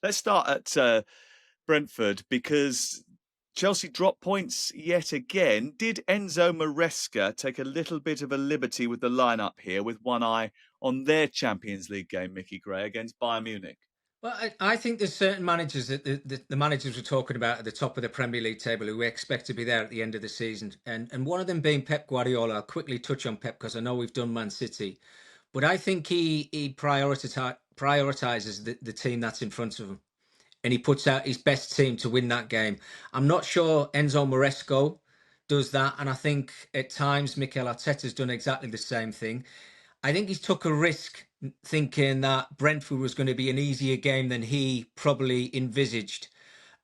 Let's start at Brentford because Chelsea dropped points yet again. Did Enzo Maresca take a little bit of a liberty with the lineup here, with one eye on their Champions League game, Micky Gray, against Bayern Munich? Well, I think there's certain managers that the managers we're talking about at the top of the Premier League table who we expect to be there at the end of the season, and one of them being Pep Guardiola. I'll quickly touch on Pep because I know we've done Man City, but I think he prioritizes the team that's in front of him, and he puts out his best team to win that game. I'm not sure Enzo Maresco does that, and I think at times Mikel Arteta's done exactly the same thing. I think he's took a risk thinking that Brentford was going to be an easier game than he probably envisaged.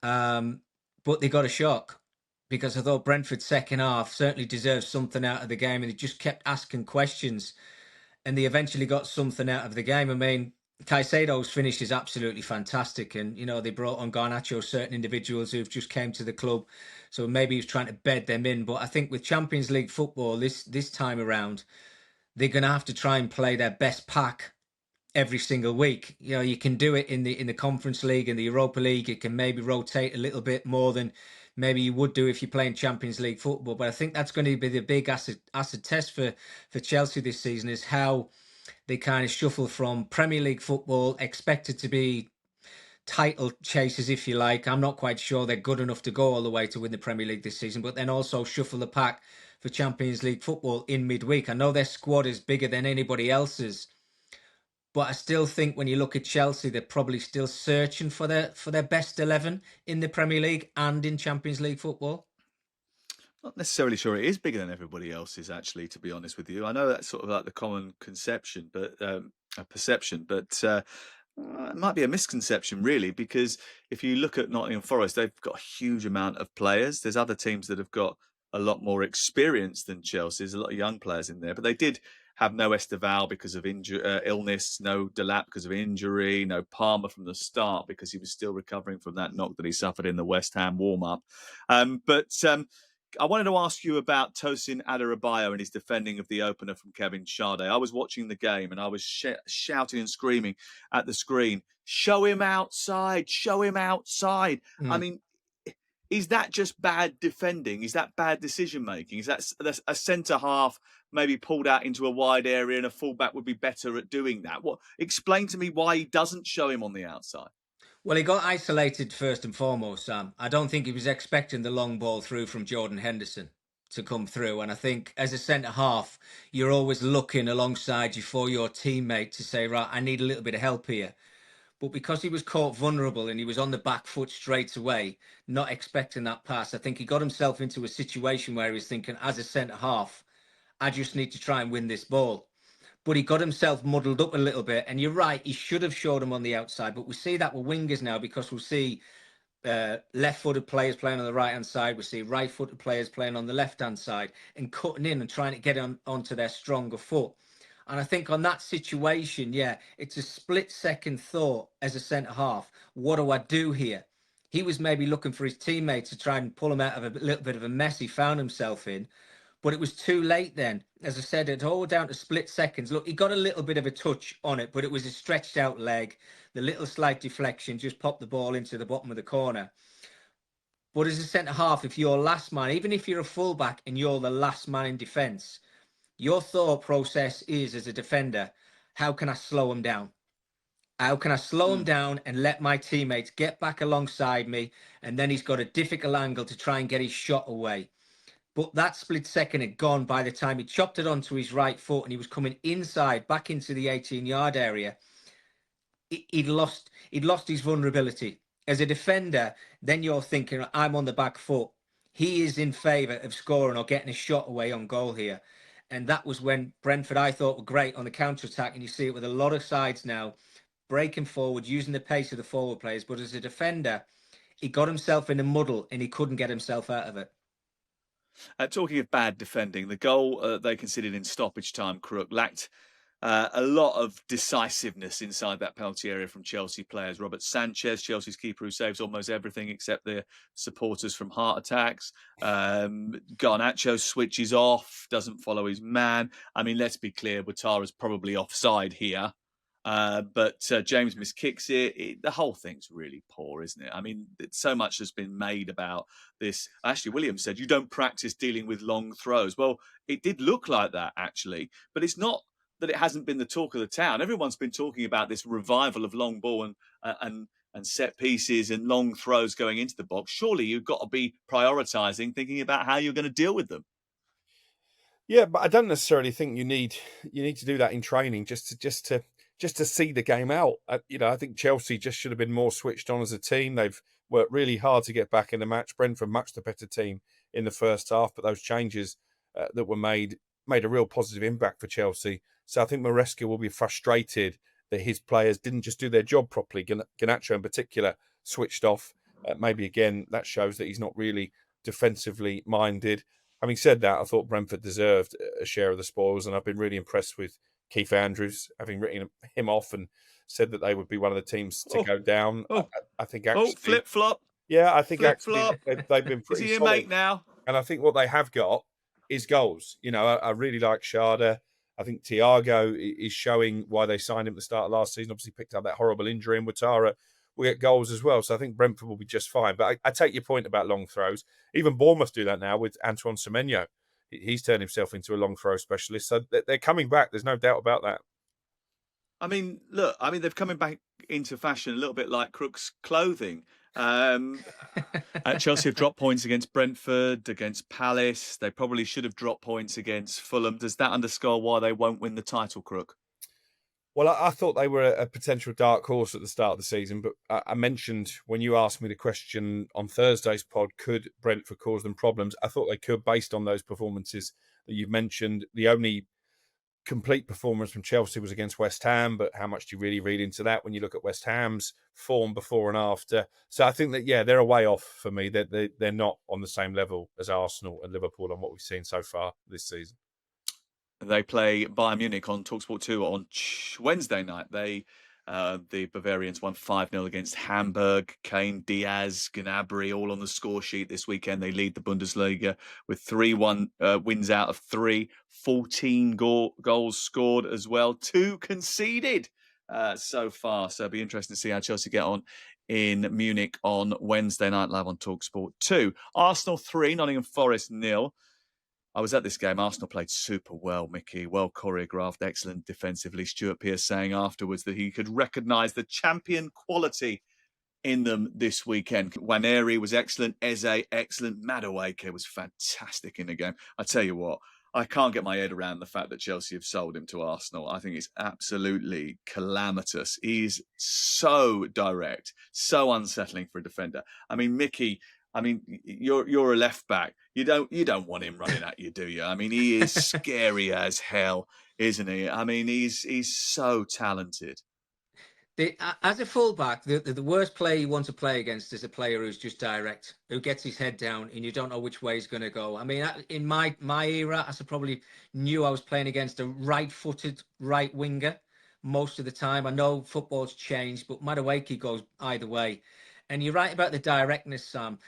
But they got a shock because I thought Brentford's second half certainly deserved something out of the game, and they just kept asking questions, and they eventually got something out of the game. I mean, Caicedo's finish is absolutely fantastic, and they brought on Garnacho, certain individuals who've just came to the club, so maybe he was trying to bed them in. But I think with Champions League football this time around, they're going to have to try and play their best pack every single week. You can do it in the Conference League and the Europa League. It can maybe rotate a little bit more than maybe you would do if you're playing Champions League football. But I think that's going to be the big acid test for Chelsea this season, is how they kind of shuffle from Premier League football, expected to be title chasers, if you like. I'm not quite sure they're good enough to go all the way to win the Premier League this season, but then also shuffle the pack for Champions League football in midweek. I know their squad is bigger than anybody else's, but I still think when you look at Chelsea, they're probably still searching for their best 11 in the Premier League and in Champions League football. Not necessarily sure it is bigger than everybody else's, actually, to be honest with you. I know that's sort of like the common conception, but perception, but it might be a misconception, really, because if you look at Nottingham Forest, they've got a huge amount of players. There's other teams that have got a lot more experience than Chelsea. There's a lot of young players in there, but they did have no Esteval because of illness, no Delap because of injury, no Palmer from the start because he was still recovering from that knock that he suffered in the West Ham warm-up. But I wanted to ask you about Tosin Adarabioyo and his defending of the opener from Kevin Schade. I was watching the game and I was shouting and screaming at the screen, "Show him outside! Show him outside!" I mean, is that just bad defending? Is that bad decision making? Is that a centre half maybe pulled out into a wide area and a fullback would be better at doing that? Explain to me why he doesn't show him on the outside. Well, he got isolated first and foremost, Sam. I don't think he was expecting the long ball through from Jordan Henderson to come through. And I think as a centre half, you're always looking alongside you for your teammate to say, right, I need a little bit of help here. But because he was caught vulnerable and he was on the back foot straight away, not expecting that pass, I think he got himself into a situation where he was thinking, as a centre half, I just need to try and win this ball. But he got himself muddled up a little bit. And you're right, he should have showed him on the outside. But we see that with wingers now, because we'll see left-footed players playing on the right-hand side. We see right-footed players playing on the left-hand side and cutting in and trying to get onto their stronger foot. And I think on that situation, yeah, it's a split-second thought as a centre-half. What do I do here? He was maybe looking for his teammate to try and pull him out of a little bit of a mess he found himself in. But it was too late then. As I said, it's all down to split seconds. Look, he got a little bit of a touch on it, but it was a stretched out leg. The little slight deflection just popped the ball into the bottom of the corner. But as a centre half, if you're last man, even if you're a fullback and you're the last man in defence, your thought process is, as a defender, how can I slow him down? How can I slow him down and let my teammates get back alongside me? And then he's got a difficult angle to try and get his shot away. But that split second had gone by the time he chopped it onto his right foot and he was coming inside back into the 18-yard area. He'd lost his vulnerability. As a defender, then you're thinking, I'm on the back foot. He is in favour of scoring or getting a shot away on goal here. And that was when Brentford, I thought, were great on the counter-attack. And you see it with a lot of sides now, breaking forward, using the pace of the forward players. But as a defender, he got himself in a muddle and he couldn't get himself out of it. Talking of bad defending, the goal they conceded in stoppage time, Crook, lacked a lot of decisiveness inside that penalty area from Chelsea players. Robert Sanchez, Chelsea's keeper, who saves almost everything except the supporters from heart attacks. Garnacho switches off, doesn't follow his man. I mean, let's be clear, Ouattara's probably offside here. But James miskicks it. The whole thing's really poor, isn't it? I mean, so much has been made about this. Actually, Williams said you don't practice dealing with long throws. Well, it did look like that actually, but it's not that it hasn't been the talk of the town. Everyone's been talking about this revival of long ball and set pieces and long throws going into the box. Surely you've got to be prioritising, thinking about how you're going to deal with them. Yeah, but I don't necessarily think you need to do that in training just to see the game out. I think Chelsea just should have been more switched on as a team. They've worked really hard to get back in the match. Brentford, much the better team in the first half, but those changes that were made a real positive impact for Chelsea. So I think Maresca will be frustrated that his players didn't just do their job properly. Garnacho in particular switched off. Maybe again that shows that he's not really defensively minded. Having said that, I thought Brentford deserved a share of the spoils, and I've been really impressed with Keith Andrews, having written him off and said that they would be one of the teams to Oh, go down. oh, I think oh! actually, Flip flop, yeah, I think flip actually flop. they've been Is pretty he your solid. mate now? And I think what they have got is goals. I really like Sharda. I think Thiago is showing why they signed him at the start of last season. Obviously picked up that horrible injury, and Ouattara will get goals as well. So I think Brentford will be just fine. But I take your point about long throws. Even Bournemouth do that now with Antoine Semenyo. He's turned himself into a long throw specialist. So they're coming back. There's no doubt about that. I mean, look, I mean, they've coming back into fashion a little bit like Crook's clothing. Um, Chelsea have dropped points against Brentford, against Palace. They probably should have dropped points against Fulham. Does that underscore why they won't win the title, Crook? Well, I thought they were a potential dark horse at the start of the season, but I mentioned when you asked me the question on Thursday's pod, could Brentford cause them problems? I thought they could, based on those performances that you've mentioned. The only complete performance from Chelsea was against West Ham, but how much do you really read into that when you look at West Ham's form before and after? So I think that, yeah, they're a way off for me. They're not on the same level as Arsenal and Liverpool on what we've seen so far this season. They play Bayern Munich on talkSPORT 2 on Wednesday night. The Bavarians won 5-0 against Hamburg. Kane, Diaz, Gnabry all on the score sheet this weekend. They lead the Bundesliga with 3-1 wins out of 3, 14 goals scored as well, 2 conceded so far. So it'll be interesting to see how Chelsea get on in Munich on Wednesday night live on talkSPORT 2. Arsenal 3, Nottingham Forest 0. I was at this game. Arsenal played super well, Micky. Well choreographed, excellent defensively. Stuart Pearce saying afterwards that he could recognise the champion quality in them this weekend. Waneri was excellent. Eze, excellent. Madueke was fantastic in the game. I tell you what, I can't get my head around the fact that Chelsea have sold him to Arsenal. I think it's absolutely calamitous. He's so direct, so unsettling for a defender. I mean, Micky, I mean, you're a left back. You don't want him running at you, do you? I mean, he is scary as hell, isn't he? I mean, he's so talented. As a fullback, the worst player you want to play against is a player who's just direct, who gets his head down, and you don't know which way he's going to go. I mean, in my era, I probably knew I was playing against a right-footed right winger most of the time. I know football's changed, but Madueke goes either way. And you're right about the directness, Sam.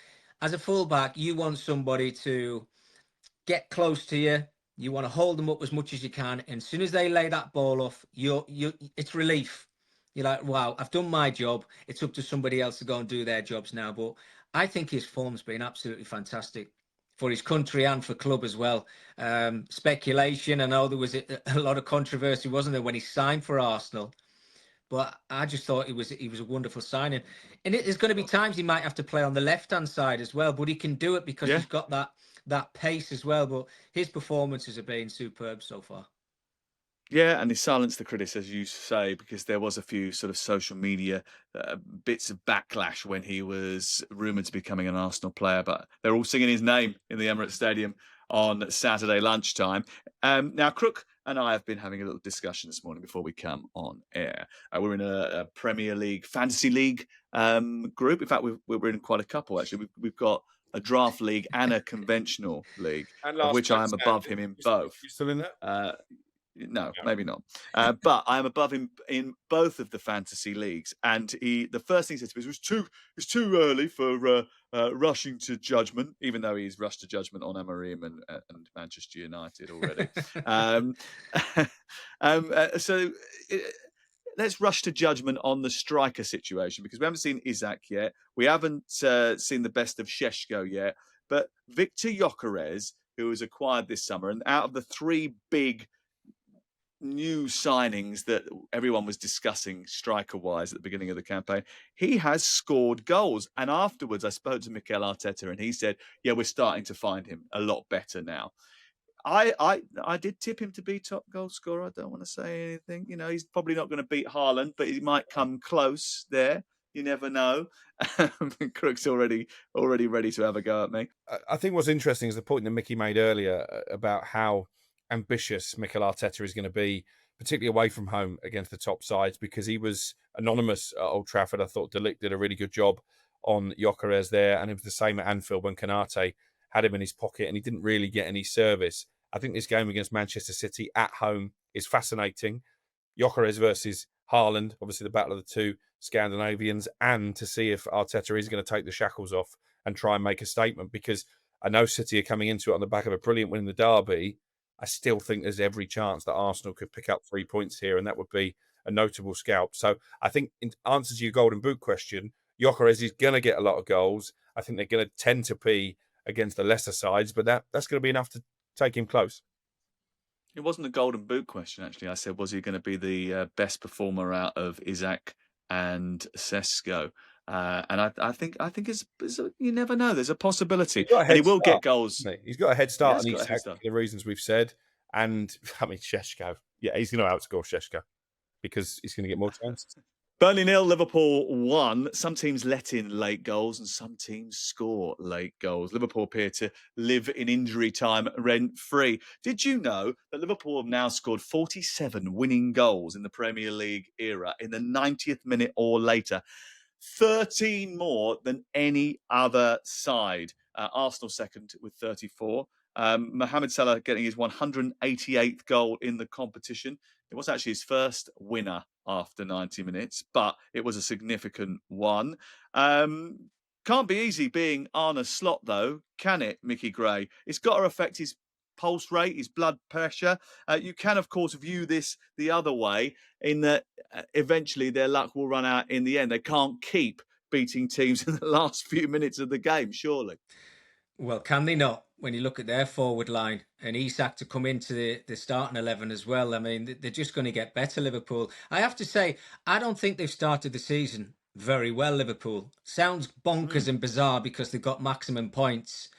As a fullback, you want somebody to get close to you. You want to hold them up as much as you can, and as soon as they lay that ball off, it's relief. You're like, wow, I've done my job. It's up to somebody else to go and do their jobs now. But I think his form's been absolutely fantastic for his country and for club as well. Speculation. I know there was a lot of controversy, wasn't there, when he signed for Arsenal? But I just thought he was a wonderful signing. And there's going to be times he might have to play on the left hand side as well, but he can do it because Yeah. he's got that pace as well. But his performances have been superb so far. Yeah, and he silenced the critics, as you say, because there was a few sort of social media bits of backlash when he was rumoured to be becoming an Arsenal player. But they're all singing his name in the Emirates Stadium on Saturday lunchtime. Now, Crook and I have been having a little discussion this morning before we come on air. We're in a Premier League, Fantasy League group. In fact, we're in quite a couple, actually. We've got a draft league and a conventional league, And of last which man I am above standing. him in both. You still in that? Uh, no, No. maybe not. But I am above him in both of the fantasy leagues. And the first thing he said to me was, it's too early for rushing to judgment, even though he's rushed to judgment on Amorim and Manchester United already. um, so let's rush to judgment on the striker situation, because we haven't seen Isak yet. We haven't seen the best of Šeško yet. But Victor Gyökeres, who was acquired this summer, and out of the three big new signings that everyone was discussing striker-wise at the beginning of the campaign, he has scored goals. And afterwards, I spoke to Mikel Arteta, and he said, yeah, we're starting to find him a lot better now. I did tip him to be top goal scorer. I don't want to say anything. You know, he's probably not going to beat Haaland, but he might come close there. You never know. Crook's already ready to have a go at me. I think what's interesting is the point that Micky made earlier about how ambitious Mikel Arteta is going to be, particularly away from home against the top sides, because he was anonymous at Old Trafford. I thought De Ligt did a really good job on Gyökeres there, and it was the same at Anfield when Konate had him in his pocket and he didn't really get any service. I think this game against Manchester City at home is fascinating. Gyökeres versus Haaland, obviously the battle of the two Scandinavians, and to see if Arteta is going to take the shackles off and try and make a statement, because I know City are coming into it on the back of a brilliant win in the derby. I still think there's every chance that Arsenal could pick up 3 points here, and that would be a notable scalp. So I think, in answer to your Golden Boot question, Gyökeres is going to get a lot of goals. I think they're going to tend to be against the lesser sides, but that's going to be enough to take him close. It wasn't a Golden Boot question, actually. I said, was he going to be the best performer out of Isak and Šeško? And I think it's you never know. There's a possibility, and he will get goals. He's got a head start on Isak for the reasons we've said. And I mean, Šeško, yeah, he's going to outscore Šeško because he's going to get more chances. Burnley 0, Liverpool 1. Some teams let in late goals and some teams score late goals. Liverpool appear to live in injury time rent-free. Did you know that Liverpool have now scored 47 winning goals in the Premier League era in the 90th minute or later? 13 more than any other side. Arsenal second with 34. Mohamed Salah getting his 188th goal in the competition. It was actually his first winner after 90 minutes, but it was a significant one. Can't be easy being Arne Slot, though, can it, Micky Gray? It's got to affect his pulse rate, his blood pressure. You can, of course, view this the other way, in that eventually their luck will run out in the end. They can't keep beating teams in the last few minutes of the game, surely. Well, can they not? When you look at their forward line and Isak to come into the starting 11 as well, I mean, they're just going to get better, Liverpool. I have to say, I don't think they've started the season very well, Liverpool. Sounds bonkers and bizarre because they've got maximum points,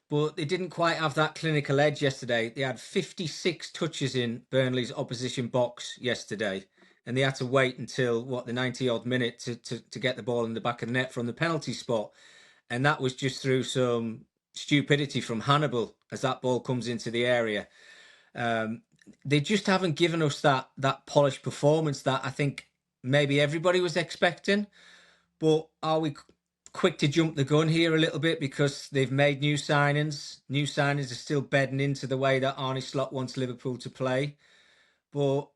but they didn't quite have that clinical edge yesterday. They had 56 touches in Burnley's opposition box yesterday, and they had to wait until, the 90-odd minute to get the ball in the back of the net from the penalty spot. And that was just through some stupidity from Hannibal as that ball comes into the area. They just haven't given us that polished performance that I think maybe everybody was expecting. But are we quick to jump the gun here a little bit because they've made new signings? New signings are still bedding into the way that Arne Slot wants Liverpool to play. But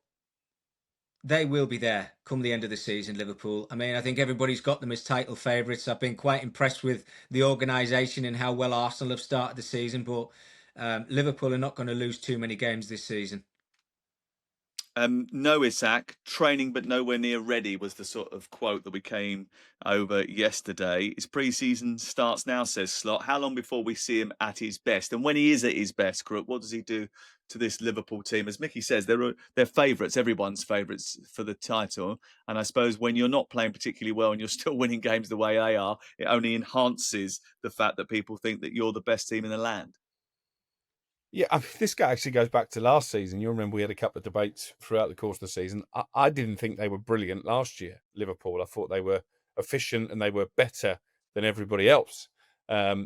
they will be there come the end of the season, Liverpool. I mean, I think everybody's got them as title favourites. I've been quite impressed with the organisation and how well Arsenal have started the season, but Liverpool are not going to lose too many games this season. No Isak, training but nowhere near ready was the sort of quote that we came over yesterday. His pre-season starts now, says Slot. How long before we see him at his best? And when he is at his best, Crook, what does he do to this Liverpool team? As Micky says, they're favourites, everyone's favourites for the title. And I suppose when you're not playing particularly well and you're still winning games the way they are, it only enhances the fact that people think that you're the best team in the land. Yeah, I mean, this guy actually goes back to last season. You'll remember we had a couple of debates throughout the course of the season. I didn't think they were brilliant last year, Liverpool. I thought they were efficient and they were better than everybody else.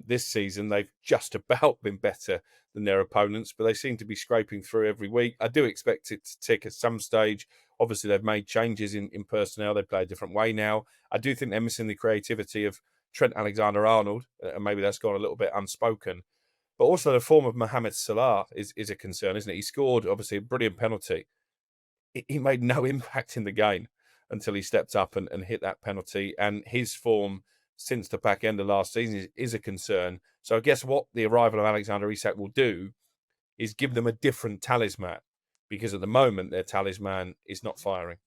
This season, they've just about been better than their opponents, but they seem to be scraping through every week. I do expect it to tick at some stage. Obviously, they've made changes in personnel. They play a different way now. I do think they're missing the creativity of Trent Alexander-Arnold, and maybe that's gone a little bit unspoken. But also the form of Mohamed Salah is a concern, isn't it? He scored, obviously, a brilliant penalty. He made no impact in the game until he stepped up and hit that penalty. And his form since the back end of last season is a concern. So I guess what the arrival of Alexander Isak will do is give them a different talisman, because at the moment their talisman is not firing.